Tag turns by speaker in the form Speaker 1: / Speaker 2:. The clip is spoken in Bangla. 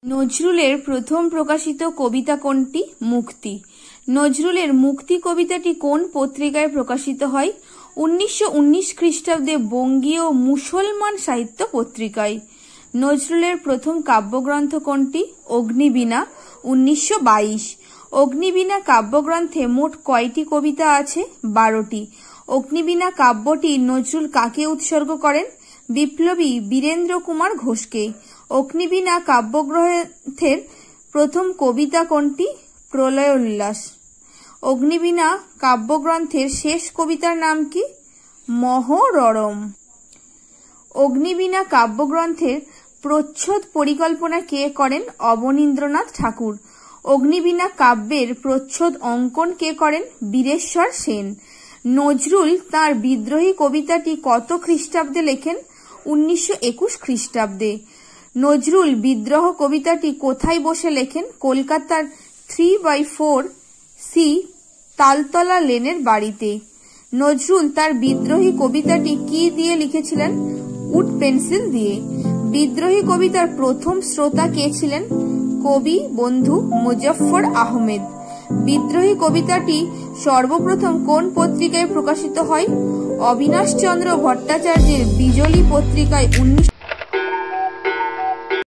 Speaker 1: নজরুলের প্রথম প্রকাশিত কবিতা কোনটি? মুক্তি। নজরুলের মুক্তি কবিতাটি কোন পত্রিকায় প্রকাশিত হয়? 1919 খ্রিস্টাব্দে বঙ্গীয় মুসলমান সাহিত্য পত্রিকায়। নজরুলের প্রথম কাব্যগ্রন্থ কোনটি? অগ্নিবীণা, 1922। অগ্নিবীণা কাব্যগ্রন্থে মোট কয়টি কবিতা আছে? 12টি। অগ্নিবীণা কাব্যটি নজরুল কাকে উৎসর্গ করেন? বিপ্লবী বীরেন্দ্র কুমার ঘোষকে। অগ্নিবীণা কাব্যগ্রন্থের প্রথম কবিতা কোনটি? প্রলয় উল্লাস। অগ্নিবীণা কাব্যগ্রন্থের শেষ কবিতার নাম কি? মহররম। অগ্নিবীণা কাব্যগ্রন্থের প্রচ্ছদ পরিকল্পনা কে করেন? অবনীন্দ্রনাথ ঠাকুর। অগ্নিবীণা কাব্যের প্রচ্ছদ অঙ্কন কে করেন? বীরেশ্বর সেন। নজরুল তাঁর বিদ্রোহী কবিতাটি কত খ্রিস্টাব্দে লেখেন? 1921 খ্রিস্টাব্দে। নজরুল বিদ্রোহ কবিতাটি কোথায় বসে লেখেন? কলকাতার 3/4 তালতলা লেনের বাড়িতে। নজরুল তার বিদ্রোহী কবিতাটি কি দিয়ে লিখেছিলেন? উড পেন্সিল দিয়ে। বিদ্রোহী কবিতার প্রথম শ্রোতা কে ছিলেন? কবি বন্ধু মোজাফফর আহমেদ। বিদ্রোহী কবিতাটি সর্বপ্রথম কোন পত্রিকায় প্রকাশিত হয়? অবিনাশচন্দ্র ভট্টাচার্যের বিজলী পত্রিকায়